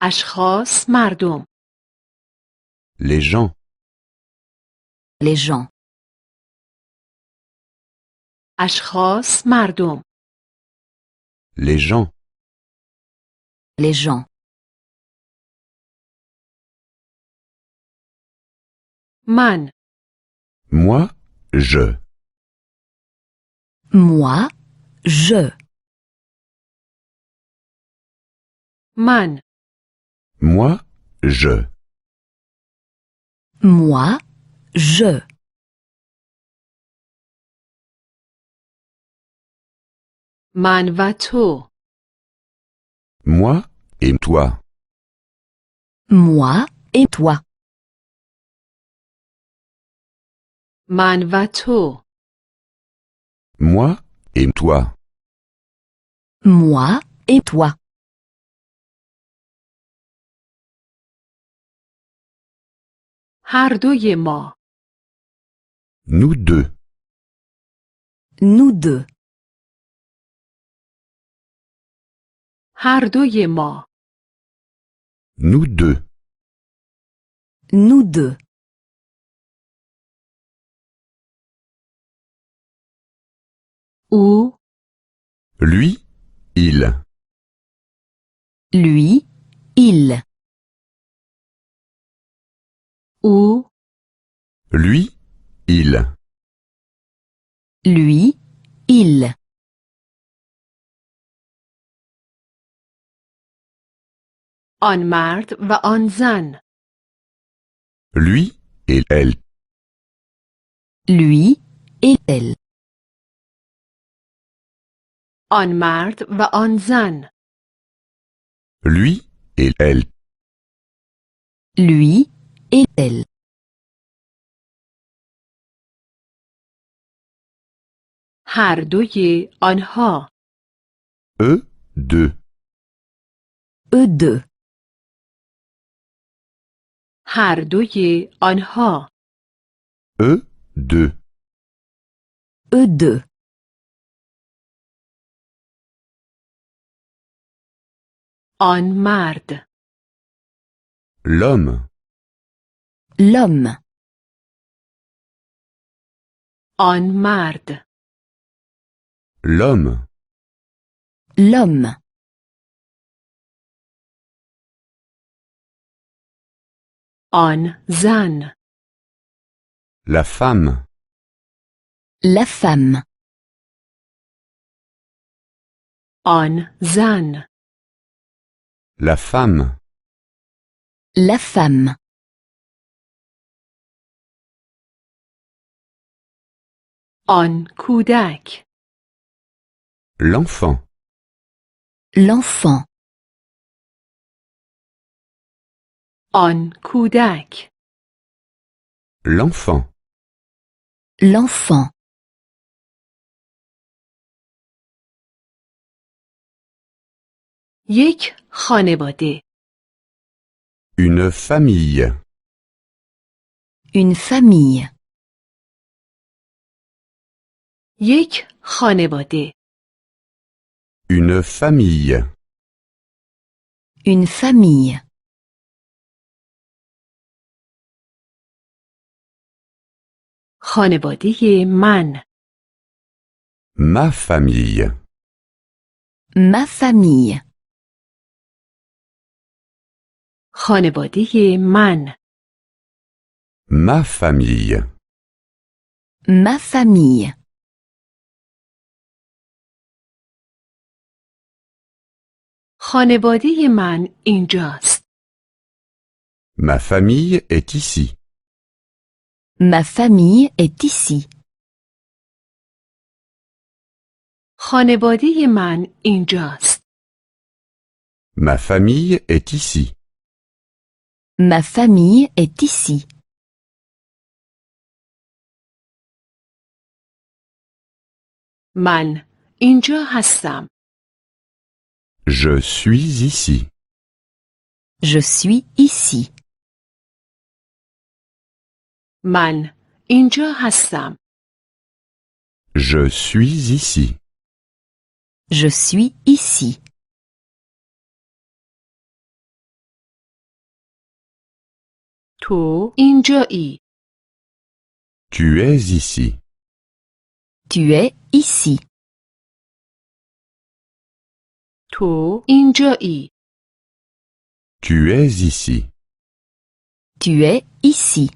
اشخاص مردم. Les gens. Les gens. اشخاص مردم. Les gens. Les gens. من. Moi, je. Moi, je. من. Moi, je. Moi, je. من و تو. Moi et toi. Moi et toi. من و تو. Moi et toi. Moi et toi. هر دوی ما. Nous deux. Nous deux. هر دوی ما. Nous deux. Nous deux. او. Lui, il. Lui, il. او. Lui, il. Lui, il. آن مرد و آن زن. Lui et elle. Lui et elle. آن مرد و آن زن. Lui et elle. Lui et elle. هر دوی آنها. Eux deux. Eux deux. هر دوی آنها. Eux deux. Eux deux. آن مرد. L'homme. L'homme. آن مرد. L'homme. L'homme. آن زن. La femme. La femme. آن زن. La femme. La femme. آن کودک. L'enfant. L'enfant. آن کودک. L'enfant. L'enfant. یک خانواده. Une famille. Une famille. یک خانواده. Une famille. Une famille. خانواده من. Ma famille. Ma famille. خانواده من. Ma famille. Ma famille. خانواده من اینجاست. Ma famille est ici. Ma famille est ici. خانواده من اینجاست. Ma famille est ici. Ma famille est ici. من اینجا هستم. Je suis ici. Je suis ici. من اینجا هستم. Je suis ici. Je suis ici. تو اینجایی. Tu es ici. Tu es ici. تو اینجایی. Tu es ici. Tu es ici.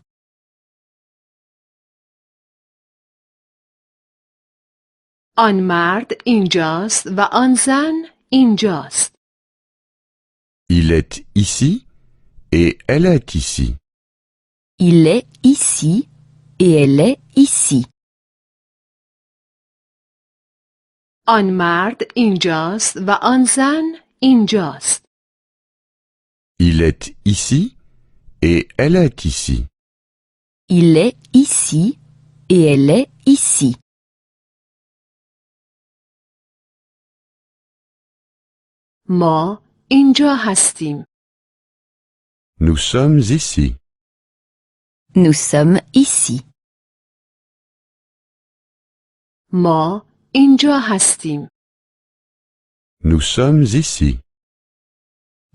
آن مرد اینجاست و آن زن اینجاست. Il est ici et elle est ici. Il est ici et elle est ici. آن مرد اینجاست و آن زن اینجاست. Il est ici et elle est ici. Il est ici et elle est ici. ما اینجا هستیم. Nous sommes ici. Nous sommes ici. ما اینجا هستیم. Nous sommes ici.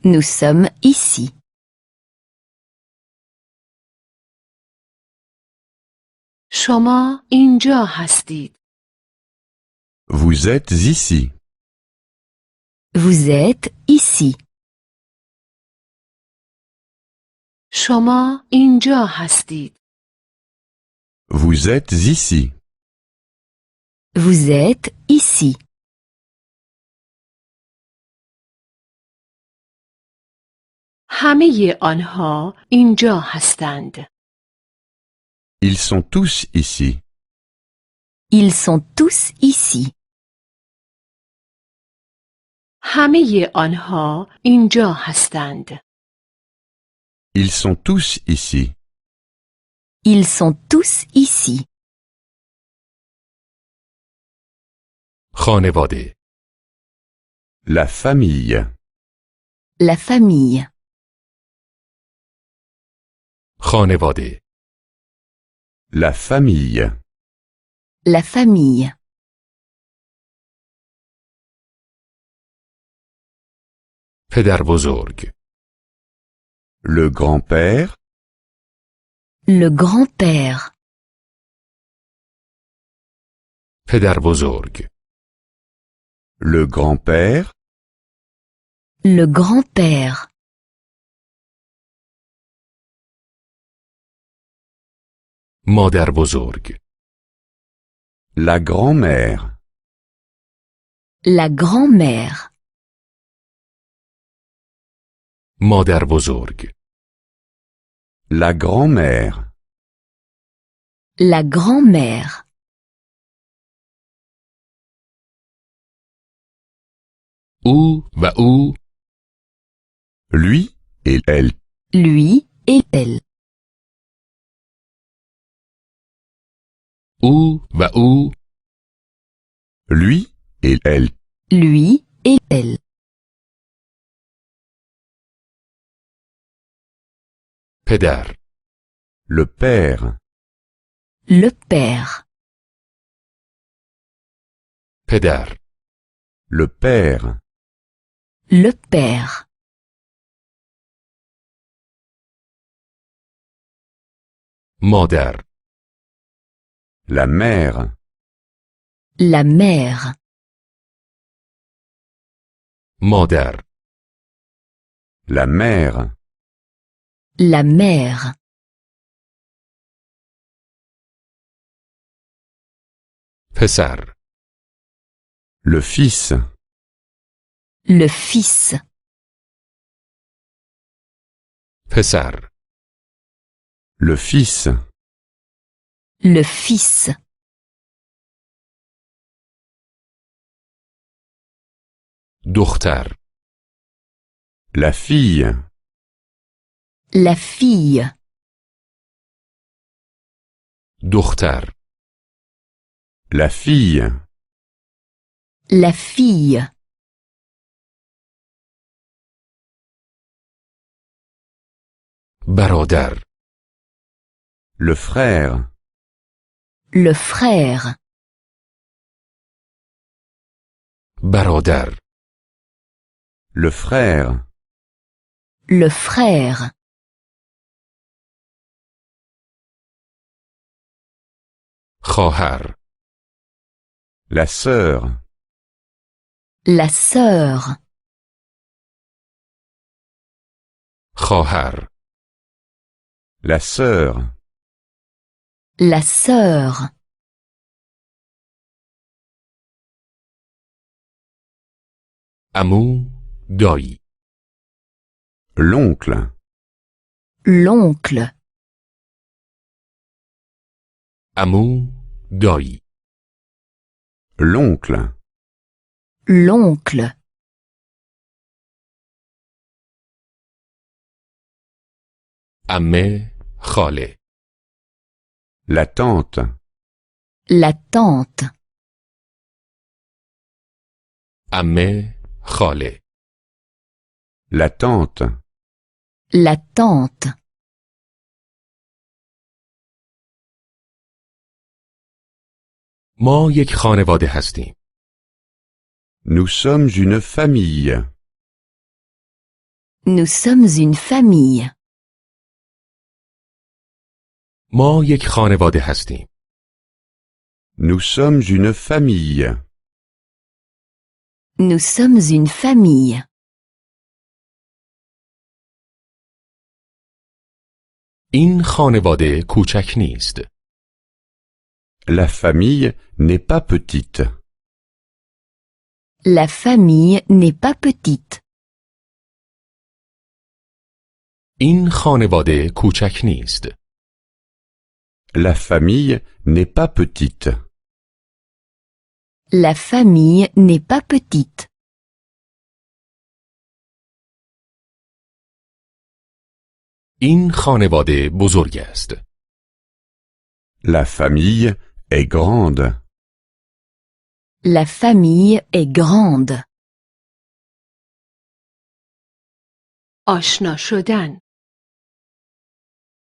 Nous sommes ici. شما اینجا هستید. Vous êtes ici. Vous êtes ici. شما اینجا هستید. Vous êtes ici. Vous êtes ici. همه آنها اینجا هستند. Ils sont tous ici. Ils sont tous ici. همه آنها اینجا هستند. Ils sont tous ici. Ils sont tous ici. خانواده. La famille. La famille. خانواده. La famille. La famille. پدر بزرگ. Le grand-père. Le grand-père. پدر بزرگ. Le grand-père. Le grand-père. مادر بزرگ. La grand-mère. La grand-mère. مادر بزرگ. La grand-mère. La grand-mère. او و او. Lui et elle. Lui et elle. او و او. Lui et elle. Lui et elle. پدر. Le père. Le père. پدر. Le père. Le père. مادر. La mère. La mère. مادر. La mère. La mère. پسر. Le fils. Le fils. پسر. Le fils. Le fils. دختر. La fille. La fille. دختر. La fille. La fille. برادر. Le frère. Le frère. برادر. Le frère. Le frère. خواهر. La sœur. La sœur. خواهر. La sœur. La sœur. عمو. دایی. L'oncle. L'oncle. عمو. دایی. L'oncle. L'oncle. عمه. خاله. La tante. La tante. عمه. خاله. La tante. La tante. ما یک خانواده هستیم. Nous sommes une famille. Nous sommes une famille. ما یک خانواده هستیم. Nous sommes une famille. Nous sommes une famille. این خانواده کوچک نیست. La famille n'est pas petite. La famille n'est pas petite. این خانواده کوچک نیست. La famille n'est pas petite. La famille n'est pas petite. این خانواده بزرگ است. La famille est grande. La famille est grande. آشنا شدن.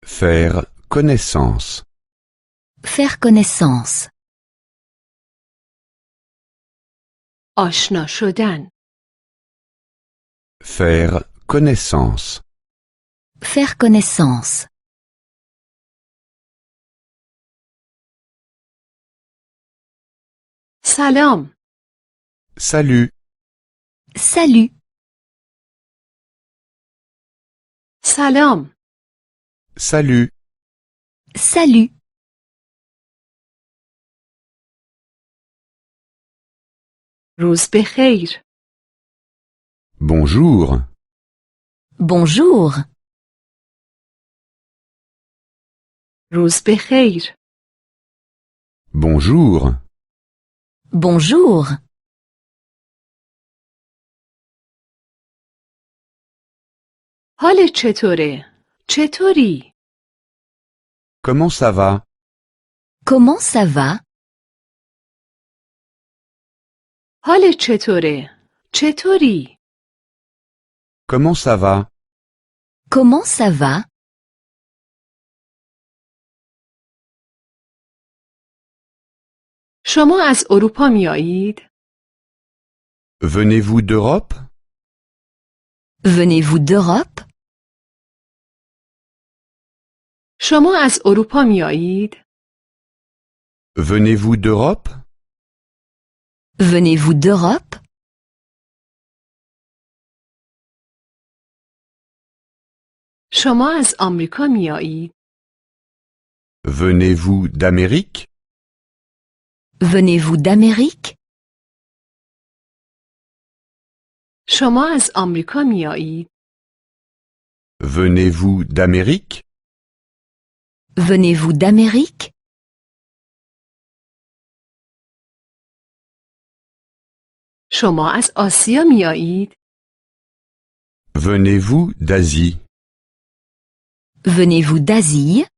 Faire connaissance. Faire connaissance. آشنا شدن. Faire connaissance. Faire connaissance. سلام. Salut. Salut. سلام. Salut. Salut. روز بخیر. Bonjour. Bonjour. روز بخیر. Bonjour. Bonjour. حالت چطوره؟ چطوری؟ Comment ça va? Comment ça va? حالت چطوره؟ چطوری؟ Comment ça va? Comment ça va? شما از اروپا میایید؟ Venez-vous d'Europe? Venez-vous d'Europe? شما از اروپا میایید؟ Venez-vous d'Europe? Venez-vous d'Europe? شما از آمریکا میایید؟ Venez-vous d'Amérique? Venez-vous d'Amérique? شما از آمریکا میایید؟ Venez-vous d'Amérique? Venez-vous d'Amérique? شما از آسیا میایید؟ Venez-vous d'Asie? Venez-vous d'Asie?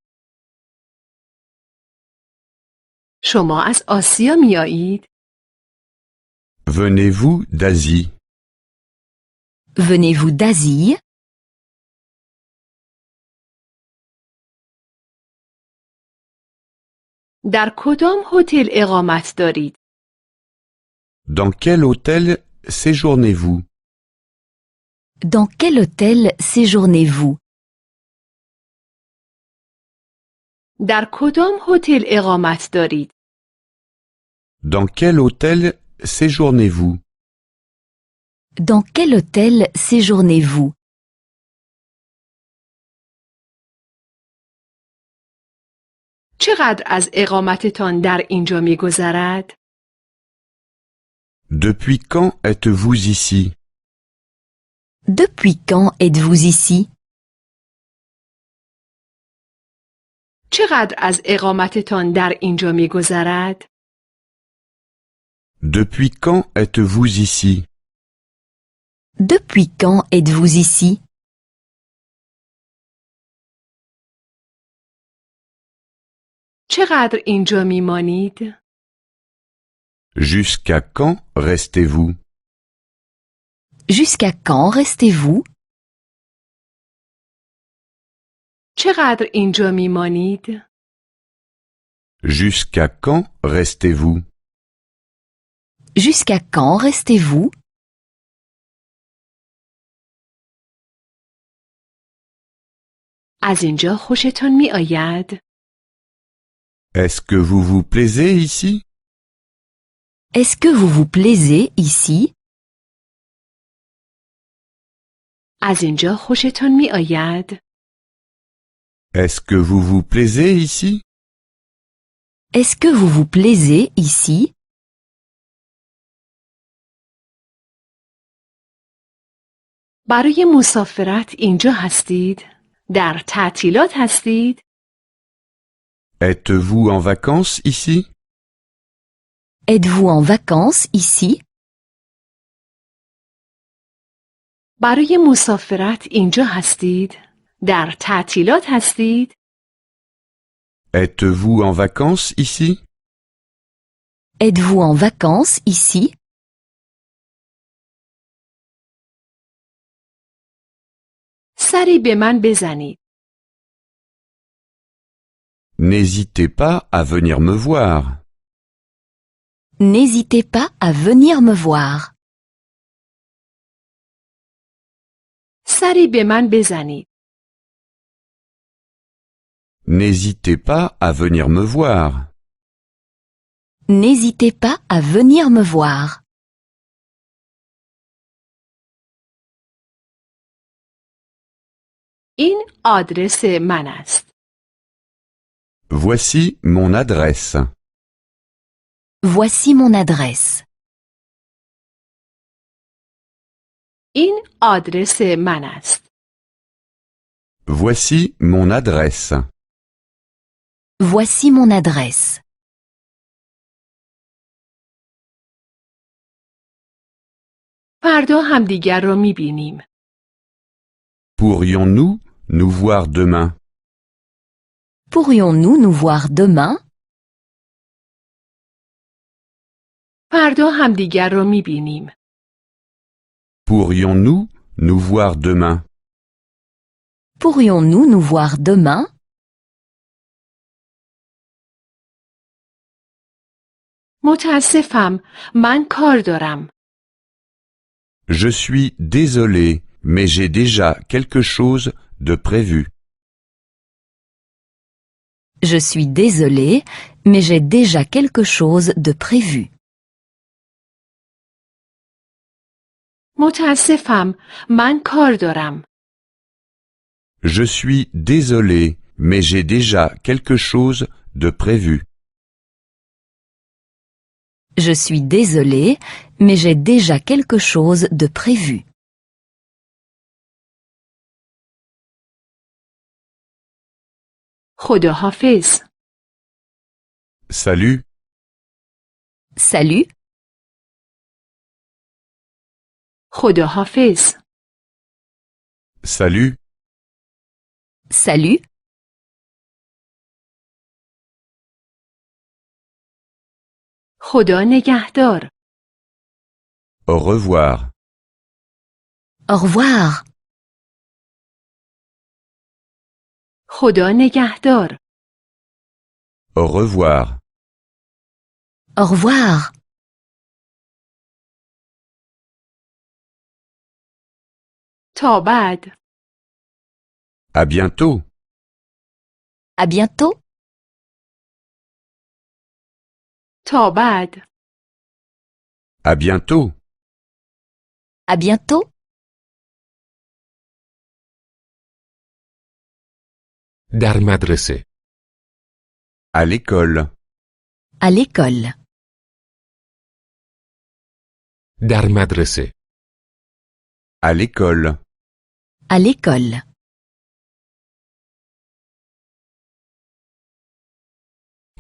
شما از آسیا میایید؟ Venez-vous d'Asie? Venez-vous d'Asie? در کدام هتل اقامت دارید؟ Dans quel hôtel séjournez-vous? Dans quel hôtel séjournez-vous? در کدام هتل اقامت دارید؟ Dans quel hôtel séjournez-vous? Dans quel hôtel séjournez-vous? چقدر از اقامتتان در اینجا می‌گذرد؟ Depuis quand êtes-vous ici? Depuis quand êtes-vous ici? چقدر از اقامتتان در اینجا می‌گذرد؟ Depuis quand êtes-vous ici? Depuis quand êtes-vous ici? چقدر اینجا می‌مانید؟ Jusqu'à quand restez-vous? Jusqu'à quand restez-vous? چقدر اینجا می‌مانید؟ Jusqu'à quand restez-vous? Jusqu'à quand restez-vous? از اینجا خوشتان می‌آید؟ Est-ce que vous vous plaisez ici? Est-ce que vous vous plaisez ici? از اینجا خوشتان می‌آید؟ Est-ce que vous vous plaisez ici? Est-ce que vous vous plaisez ici? برای مسافرت اینجا هستید؟ در تعطیلات هستید؟ Êtes-vous en vacances ici? Êtes-vous en vacances ici? برای مسافرت اینجا هستید؟ در تعطیلات هستید؟ Êtes-vous en vacances ici? Êtes-vous en vacances ici? سری به من بزنید. N'hésitez pas à venir me voir. N'hésitez pas à venir me voir. سری به من بزنید. N'hésitez pas à venir me voir. N'hésitez pas à venir me voir. این آدرس من است. Voici mon adresse. Voici mon adresse. این آدرس من است. Voici mon adresse. Voici mon adresse. فردا همدیگر را می‌بینیم. Pourrions-nous nous voir demain? Pourrions-nous nous voir demain? فردا همدیگر را می‌بینیم. Pourrions-nous nous voir demain? Pourrions-nous nous voir demain? متاسفم، من کار دارم. Je suis désolé, mais j'ai déjà quelque chose de prévu. Je suis désolé, mais j'ai déjà quelque chose de prévu. متاسفم، من کار دارم. Je suis désolé, mais j'ai déjà quelque chose de prévu. Je suis désolé, mais j'ai déjà quelque chose de prévu. خداحافظ. Salut, Salut, خداحافظ. salut, salut, خدا نگهدار. au revoir, au revoir, خدا نگهدار. au revoir, au revoir. تا بعد. à bientôt. À bientôt. تا بعد. À bientôt. À bientôt. در مدرسه. À l'école. À l'école. در مدرسه. À l'école. À l'école.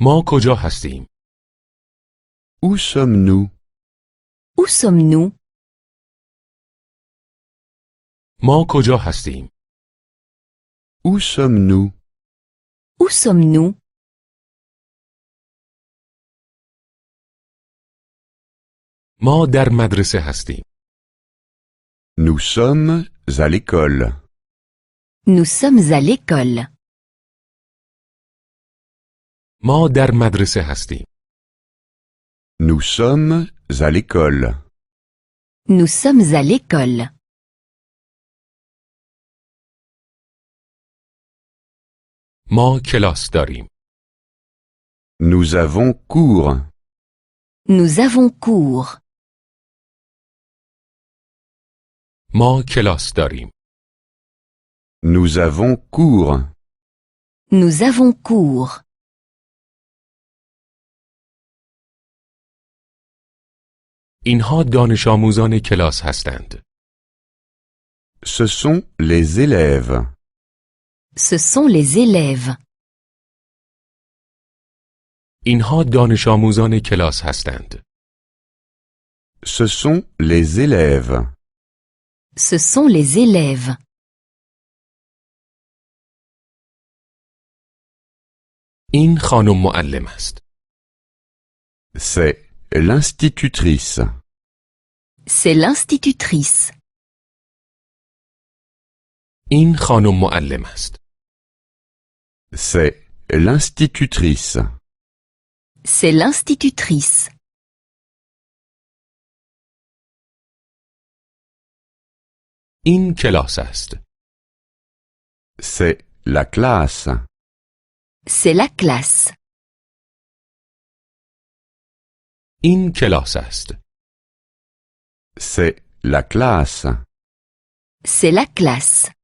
ما کجا هستیم؟ Où sommes-nous? Où sommes-nous? ما کجا هستیم؟ Où sommes-nous? Où sommes-nous? ما در مدرسه هستیم. Nous sommes à l'école. Nous sommes à l'école. ما در مدرسه هستیم. Nous sommes à l'école. Nous sommes à l'école. ما کلاس داریم. Nous avons cours. Nous avons cours. ما کلاس داریم. Nous avons cours. Nous avons cours. اینها دانش آموزان کلاس هستند. Ce sont les élèves. Ce sont les élèves. اینها دانش آموزان کلاس هستند. Ce sont les élèves. Ce sont les élèves. این خانم معلم است. C'est l'institutrice. C'est l'institutrice. این خانم معلم است. C'est l'institutrice. C'est l'institutrice. این کلاس است. C'est la classe. C'est la classe. این کلاس است. C'est la classe. C'est la classe.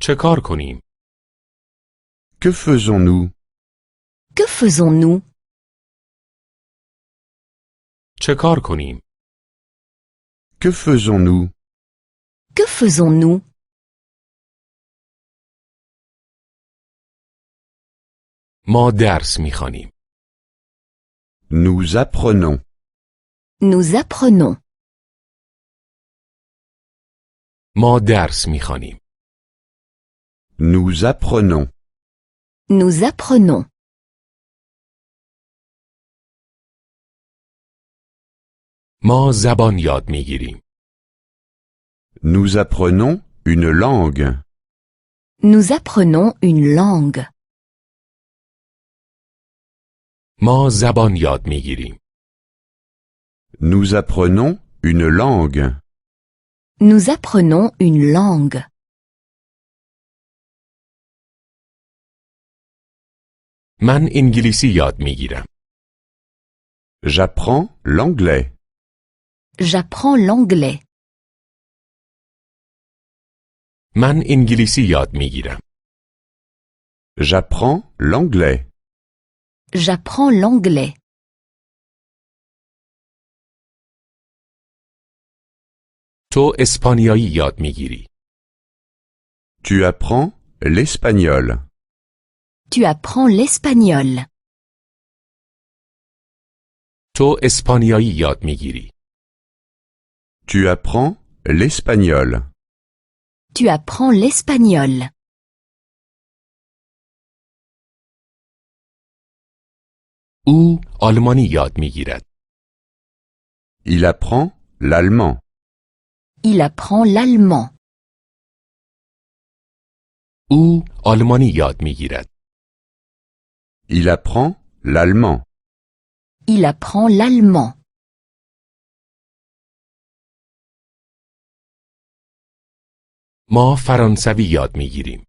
چه کار کنیم؟ Que faisons-nous? Que faisons-nous? چه کار کنیم؟ Que faisons-nous? Que faisons-nous? ما درس می‌خوانیم. Nous apprenons. Nous apprenons. ما درس می‌خوانیم. Nous apprenons. Nous apprenons. ما زبان یاد می‌گیریم. Nous apprenons une langue. Nous apprenons une langue. ما زبان یاد می‌گیریم. Nous apprenons une langue. Nous apprenons une langue. من انگلیسی یاد می‌گیرم. J'apprends l'anglais. J'apprends l'anglais. من انگلیسی یاد می‌گیرم. J'apprends l'anglais. J'apprends l'anglais. تو اسپانیایی یاد می‌گیری. Tu apprends l'espagnol. Tu apprends l'espagnol. تو اسپانیایی یاد می‌گیری. Tu apprends l'espagnol. Tu apprends l'espagnol. او آلمانی یاد می‌گیرد. Il apprend l'allemand. Il apprend l'allemand. او آلمانی یاد می‌گیرد. Il apprend l'allemand. Il apprend l'allemand. ما فرانسوی یاد می‌گیریم.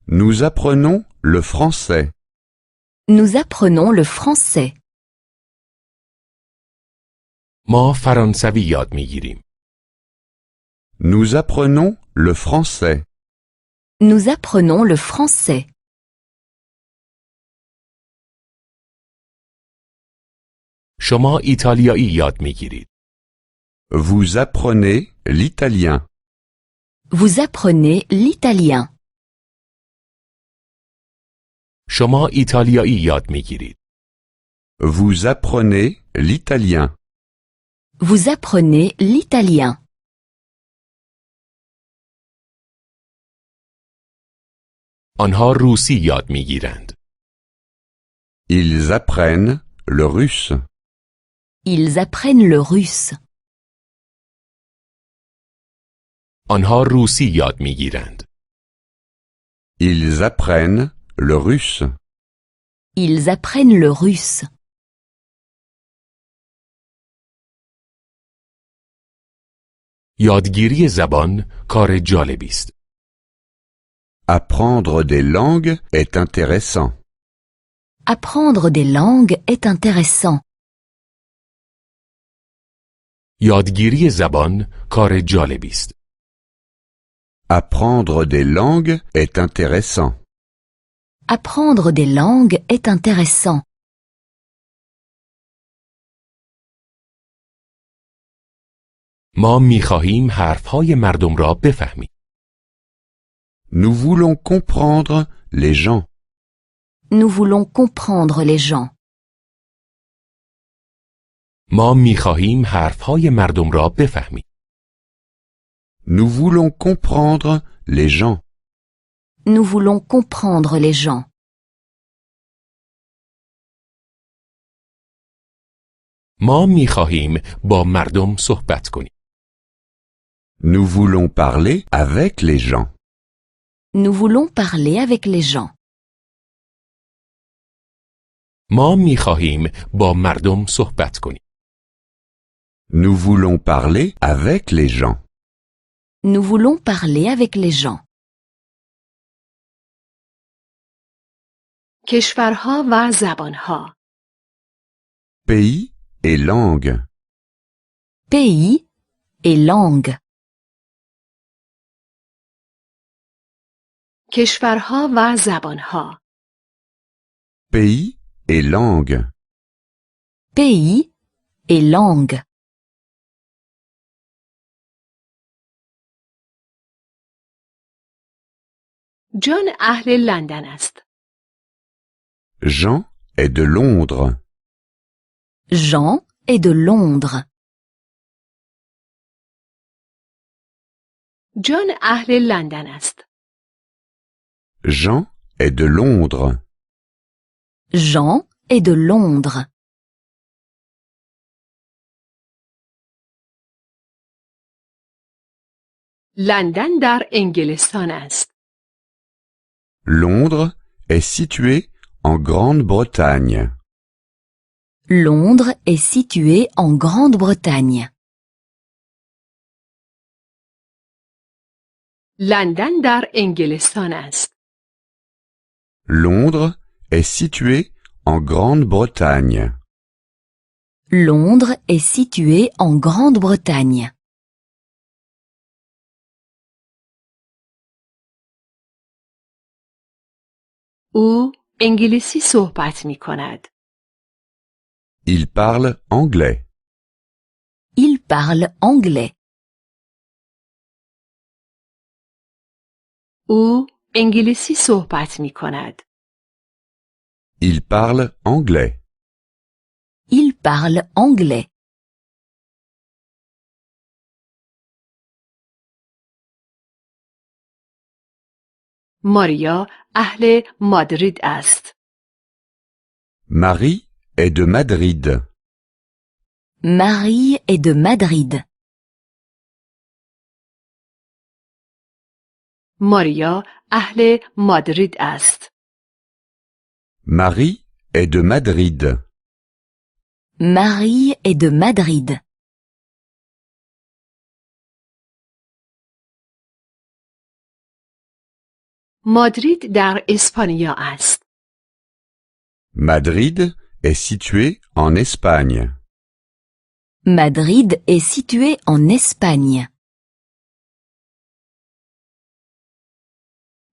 Nous apprenons le français. Nous apprenons le français. ما فرانسوی یاد میگیریم. Nous apprenons le français. Nous apprenons le français. شما ایتالیایی یاد میگیرید. Vous apprenez l'italien. Vous apprenez l'italien. شما ایتالیایی یاد میگیرید. Vous apprenez l'italien. Vous apprenez l'italien. آنها روسی یاد میگیرند. Ils apprennent le russe. Ils apprennent le russe. آنها روسی یاد میگیرند. Ils apprennent le russe. Ils apprennent le russe. یادگیری زبان کار جالبی است. Apprendre des langues est intéressant. Apprendre des langues est intéressant. یادگیری زبان کار جالبی است. Apprendre des langues est intéressant. Apprendre des langues est intéressant. ما می‌خواهیم حرفهای مردم را بفهمیم. Nous voulons comprendre les gens. Nous voulons comprendre les gens. ما می‌خواهیم حرفهای مردم را بفهمیم. Nous voulons comprendre les gens. Nous voulons comprendre les gens. ما می‌خواهیم با مردم صحبت کنیم. Nous voulons parler avec les gens. Nous voulons parler avec les gens. ما می‌خواهیم با مردم صحبت کنیم. Nous voulons parler avec les gens. Nous voulons parler avec les gens. کشورها و زبانها. Pays et langues. Pays et langue. کشورها و زبانها. Pays et langues. Pays et langue. جان اهل لندن است. Jean est de Londres. Jean est de Londres. جان اهل لندن است. Jean est de Londres. Jean est de Londres. لندن در انگلستان است. Londres est situé en Grande-Bretagne. Londres est situé en Grande-Bretagne. لندن در انگلستان است. Londres est situé en Grande-Bretagne. Londres est situé en Grande-Bretagne. او انگلیسی صحبت می کند. Il parle anglais. Il parle anglais. او انگلیسی صحبت می کند. Il parle anglais. Il parle anglais. ماریا اهل مادرید است. Marie est de Madrid. Marie est de Madrid. ماریا اهل مادرید است. Marie est de Madrid. Marie est de Madrid. مادرید در اسپانیا است. Madrid est situé en Espagne. Madrid est situé en Espagne.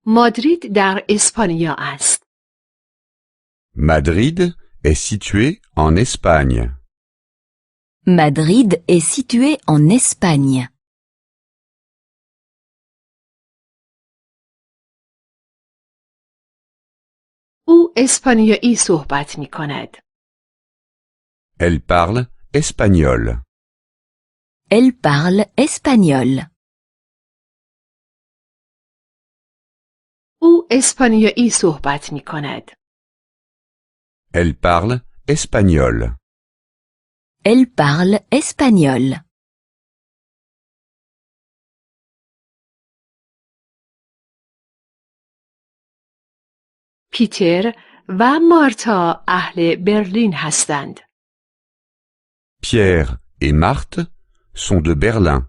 مادرید در اسپانیا است. Madrid est situé en Espagne. Madrid est situé en Espagne. او اسپانیایی صحبت می کند. Elle parle espagnol. Elle parle espagnol. او اسپانیایی صحبت می کند. Elle parle espagnol. Elle parle espagnol. پیتر و مارتا اهل برلین هستند. Pierre et Marthe sont de Berlin.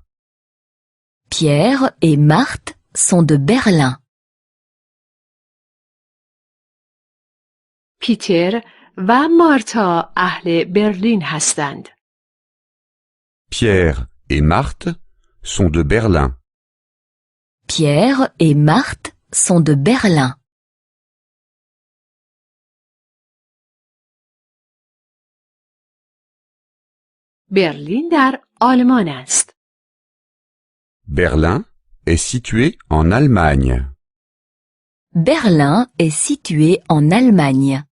Pierre et Marthe sont de Berlin. پیتر و مارتا اهل برلین هستند. Pierre et Marthe sont de Berlin. Pierre et Marthe sont de Berlin. برلین در آلمان است. Berlin est situé en Allemagne. Berlin est situé en Allemagne.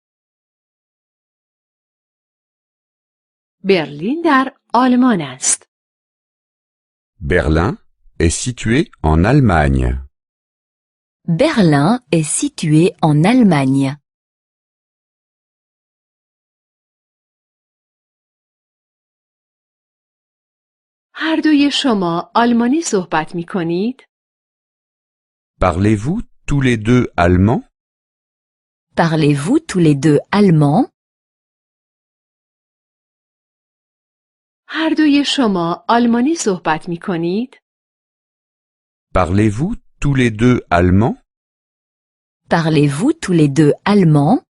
برلین در آلمان است. Berlin est situé en Allemagne. Berlin est situé en Allemagne. هر دوی شما آلمانی صحبت می کنید؟ Parlez-vous tous les deux allemand? Parlez-vous tous les deux allemand? هر دوی شما آلمانی صحبت می کنید؟ Parlez-vous tous les deux allemand? Parlez-vous tous les deux allemand?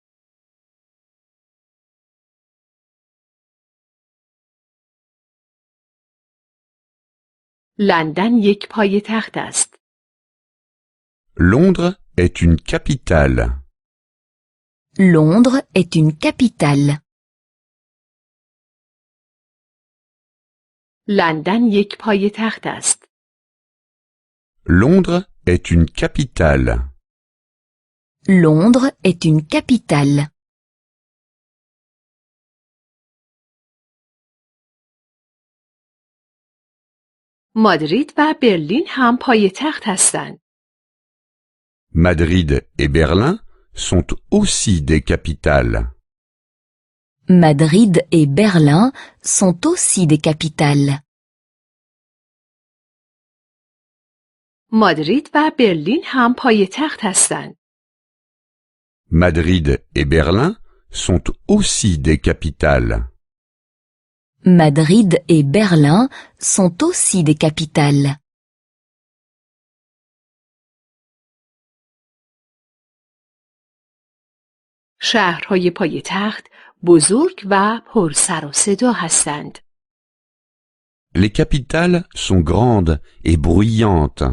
لندن یک پایتخت است. Londres est une capitale. Londres est une capitale. لندن یک پایتخت است. Londres est une capitale. Londres est une capitale. مادرید و برلین هم پایتخت هستند. Madrid et Berlin sont aussi des capitales. Madrid et Berlin sont aussi des capitales. مادرید و برلین هم پایتخت هستند. Madrid et Berlin sont aussi des capitales. Madrid et Berlin sont aussi des capitales. شهرهای پایتخت بزرگ و پر سر و صدا هستند. Les capitales sont grandes et bruyantes.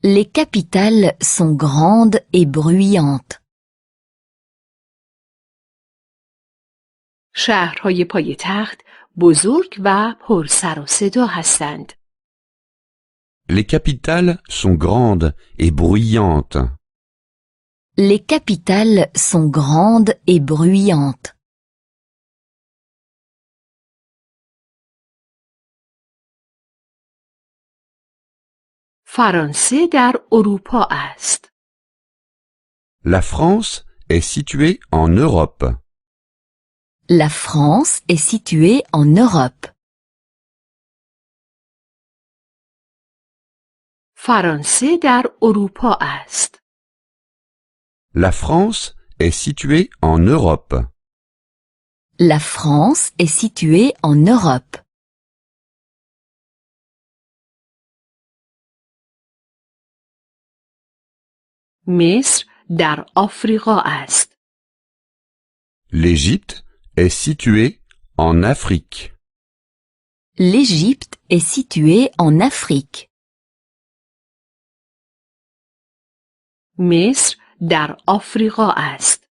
Les capitales sont grandes et bruyantes. شهرهای پایتخت بزرگ و پر سر و صدا هستند. Les capitales sont grandes et bruyantes. Les capitales sont grandes et bruyantes. فرانسه در اروپا است. La France est située en Europe. La France est située en Europe. فرانسه در اروپا است. La France est située en Europe. La France est située en Europe. مصر در آفریقا است. L'Égypte est située en Afrique. L'Égypte est située en Afrique. مصر در آفریقا است.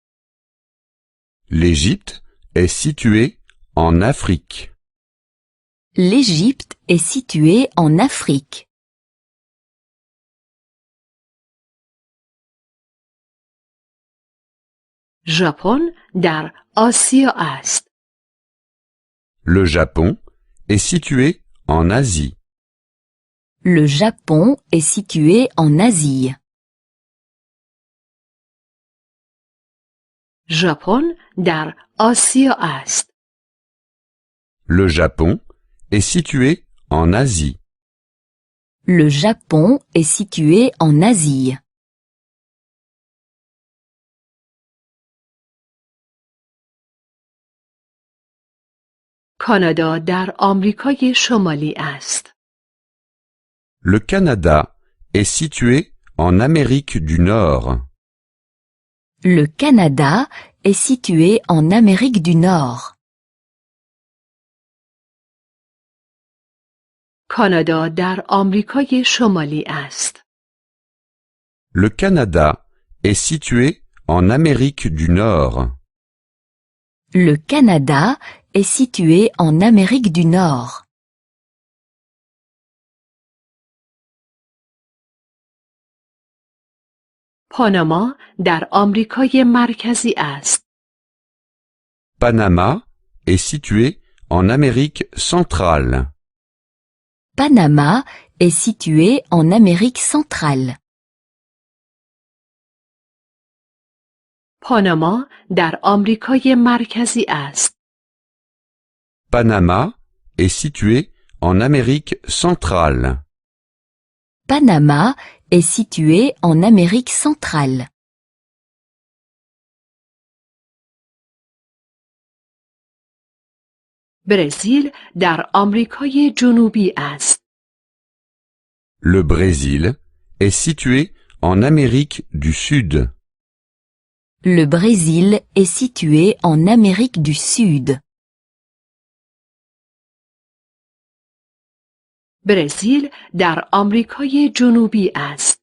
L'Égypte est située en Afrique. L'Égypte est située en Afrique. ژاپن در آسیا است. Le Japon est situé en Asie. Le Japon est situé en Asie. ژاپن در آسیا است. Le Japon est situé en Asie. Le Japon est situé en Asie. کانادا در آمریکای شمالی است. Le Canada est situé en Amérique du Nord. Le Canada est situé en Amérique du Nord. کانادا در آمریکای شمالی است. Le Canada est situé en Amérique du Nord. Le Canada est situé en Amérique du Nord. پاناما در آمریکای مرکزی است. Panama est situé en Amérique centrale. Panama est situé en Amérique centrale. پاناما در آمریکای مرکزی است. Panama est situé en Amérique centrale. Panama est situé en Amérique centrale. برزیل در آمریکای جنوبی است. Le Brésil est situé en Amérique du Sud. Le Brésil est situé en Amérique du Sud. برزیل در آمریکای جنوبی است.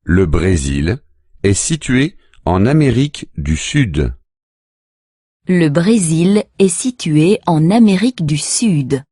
Le Brésil est situé en Amérique du Sud. Le Brésil est situé en Amérique du Sud.